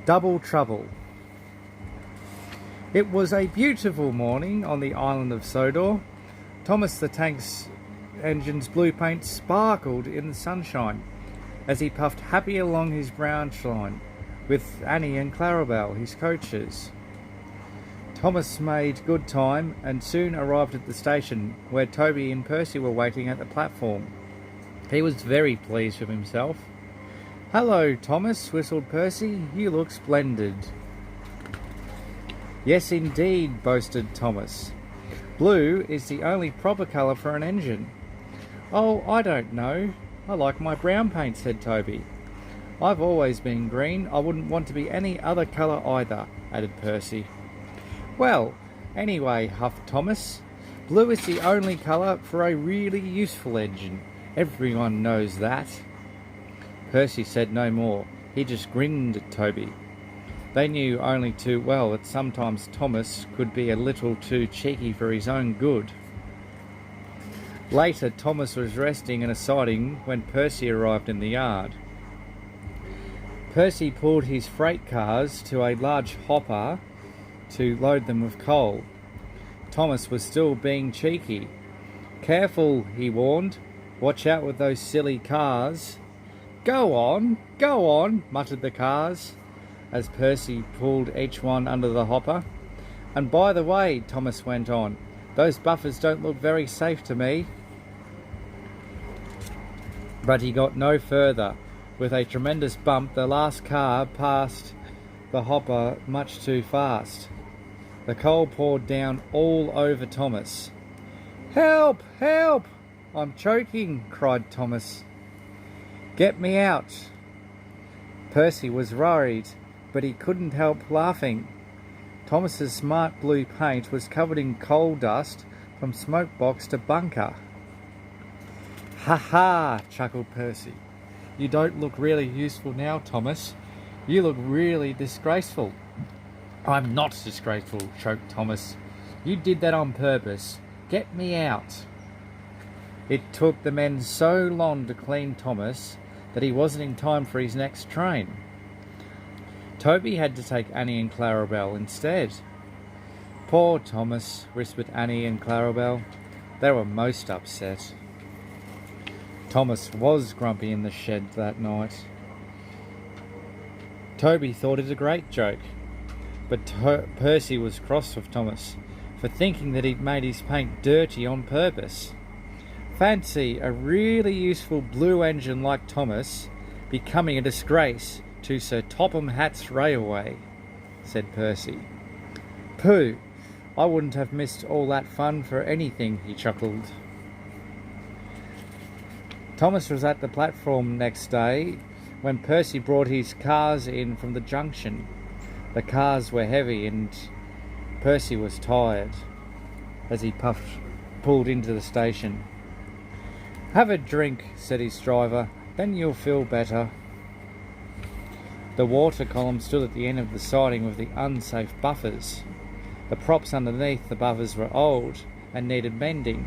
Double Trouble. It was a beautiful morning on the island of Sodor. Thomas the Tank's engine's blue paint sparkled in the sunshine as he puffed happy along his branch line with Annie and Clarabelle, his coaches. Thomas made good time and soon arrived at the station where Toby and Percy were waiting at the platform. He was very pleased with himself. "Hello, Thomas," whistled Percy. "You look splendid." "Yes, indeed," boasted Thomas. "Blue is the only proper colour for an engine." "Oh, I don't know. I like my brown paint," said Toby. "I've always been green. I wouldn't want to be any other colour either," added Percy. "Well, anyway," huffed Thomas, "blue is the only colour for a really useful engine. Everyone knows that." Percy said no more. He just grinned at Toby. They knew only too well that sometimes Thomas could be a little too cheeky for his own good. Later, Thomas was resting in a siding when Percy arrived in the yard. Percy pulled his freight cars to a large hopper to load them with coal. Thomas was still being cheeky. "Careful," he warned. "Watch out with those silly cars." Go on," muttered the cars as Percy pulled each one under the hopper. "And by the way," Thomas went on, "those buffers don't look very safe to me." But he got no further. With a tremendous bump, the last car passed the hopper much too fast. The coal poured down all over Thomas. "Help! Help! I'm choking!" cried Thomas. "Get me out!" Percy was worried, but he couldn't help laughing. Thomas's smart blue paint was covered in coal dust from smoke box to bunker. "Ha ha!" chuckled Percy. "You don't look really useful now, Thomas. You look really disgraceful." "I'm not disgraceful," choked Thomas. "You did that on purpose. Get me out." It took the men so long to clean Thomas that he wasn't in time for his next train. Toby had to take Annie and Clarabelle instead. "Poor Thomas," whispered Annie and Clarabelle. They were most upset. Thomas was grumpy in the shed that night. Toby thought it a great joke, but Percy was cross with Thomas for thinking that he'd made his paint dirty on purpose. "Fancy a really useful blue engine like Thomas becoming a disgrace to Sir Topham Hatt's railway," said Percy. "Pooh, I wouldn't have missed all that fun for anything," he chuckled. Thomas was at the platform next day when Percy brought his cars in from the junction. The cars were heavy and Percy was tired as he pulled into the station. "Have a drink," said his driver, "then you'll feel better." The water column stood at the end of the siding with the unsafe buffers. The props underneath the buffers were old and needed mending.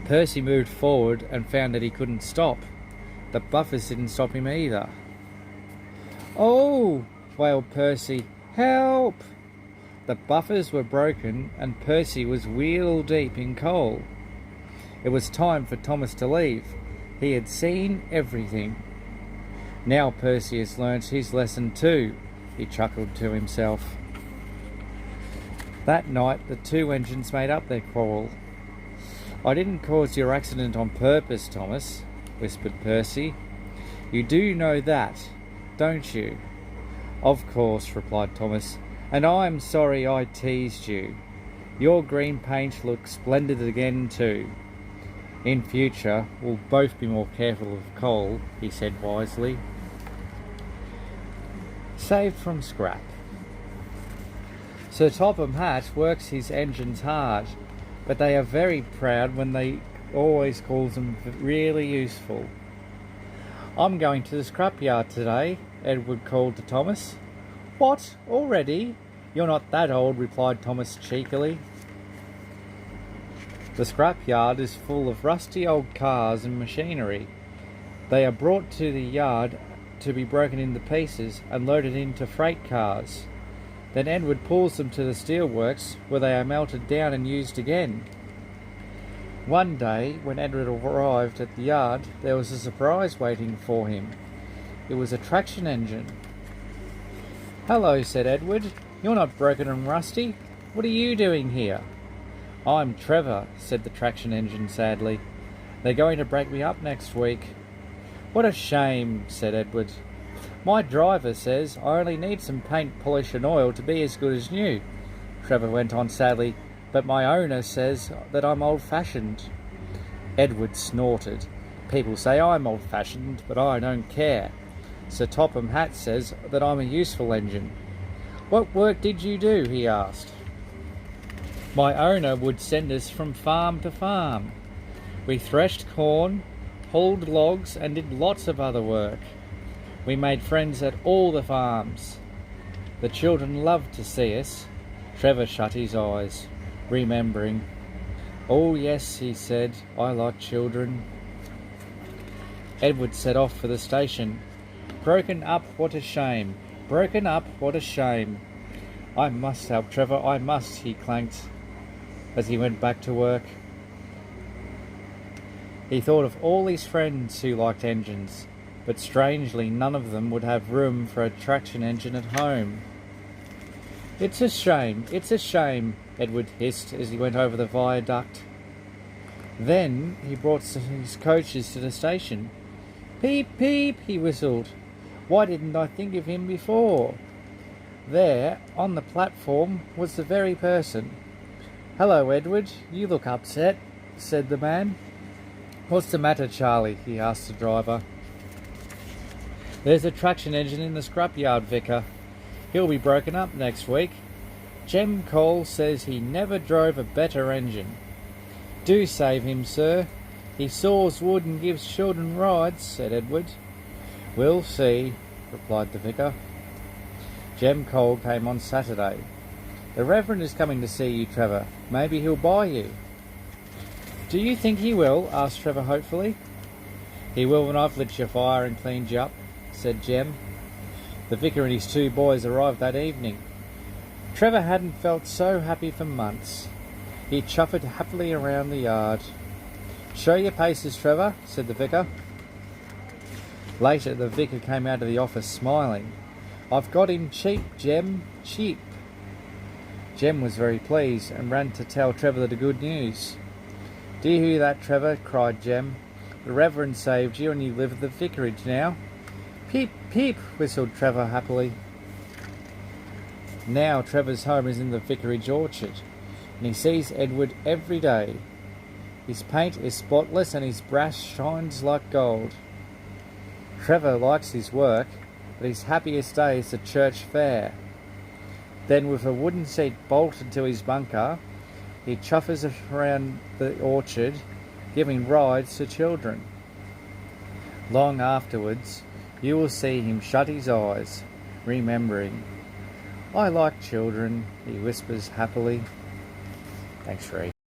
Percy moved forward and found that he couldn't stop. The buffers didn't stop him either. "Oh!" wailed Percy. "Help!" The buffers were broken and Percy was wheel deep in coal. It was time for Thomas to leave. He had seen everything. "Now Percy has learnt his lesson too," he chuckled to himself. That night the two engines made up their quarrel. "I didn't cause your accident on purpose, Thomas," whispered Percy. "You do know that, don't you?" "Of course," replied Thomas, "and I'm sorry I teased you. Your green paint looks splendid again too. In future, we'll both be more careful of coal," he said wisely. Saved from scrap. Sir Topham Hatt works his engines hard, but they are very proud when they always calls them really useful. "I'm going to the scrapyard today," Edward called to Thomas. "What, already? You're not that old," replied Thomas cheekily. The scrapyard is full of rusty old cars and machinery. They are brought to the yard to be broken into pieces and loaded into freight cars. Then Edward pulls them to the steelworks, where they are melted down and used again. One day, when Edward arrived at the yard, there was a surprise waiting for him. It was a traction engine. "Hello," said Edward. "You're not broken and rusty. What are you doing here?" "I'm Trevor," said the traction engine sadly. "They're going to break me up next week." "What a shame," said Edward. "My driver says I only need some paint, polish and oil to be as good as new," Trevor went on sadly, "but my owner says that I'm old-fashioned." Edward snorted. "People say I'm old-fashioned, but I don't care. Sir Topham Hatt says that I'm a useful engine." "What work did you do?" he asked. "My owner would send us from farm to farm. We threshed corn, hauled logs and did lots of other work. We made friends at all the farms. The children loved to see us." Trevor shut his eyes, remembering. "Oh yes," he said, "I like children." Edward set off for the station. "Broken up, what a shame. Broken up, what a shame. I must help Trevor, I must," he clanked as he went back to work. He thought of all his friends who liked engines, but strangely none of them would have room for a traction engine at home. It's a shame," Edward hissed as he went over the viaduct. Then he brought his coaches to the station. "Peep, peep," he whistled. "Why didn't I think of him before?" There, on the platform, was the very person. "Hello, Edward, you look upset," said the man. "What's the matter, Charlie?" he asked the driver. "There's a traction engine in the scrapyard, Vicar. He'll be broken up next week. Jem Cole says he never drove a better engine." "Do save him, sir. He saws wood and gives children rides," said Edward. "We'll see," replied the vicar. Jem Cole came on Saturday. "The Reverend is coming to see you, Trevor. Maybe he'll buy you." "Do you think he will?" asked Trevor hopefully. "He will when I've lit your fire and cleaned you up," said Jem. The vicar and his two boys arrived that evening. Trevor hadn't felt so happy for months. He chuffed happily around the yard. "Show your paces, Trevor," said the vicar. Later, the vicar came out of the office smiling. "I've got him cheap, Jem, cheap." Jem was very pleased and ran to tell Trevor the good news. "Do you hear that, Trevor?" cried Jem. "The Reverend saved you and you live at the vicarage now." "Peep, peep," whistled Trevor happily. Now Trevor's home is in the vicarage orchard, and he sees Edward every day. His paint is spotless and his brass shines like gold. Trevor likes his work, but his happiest day is the church fair. Then, with a wooden seat bolted to his bunker, he chuffers around the orchard, giving rides to children. Long afterwards, you will see him shut his eyes, remembering. "I like children," he whispers happily. Thanks, Ree.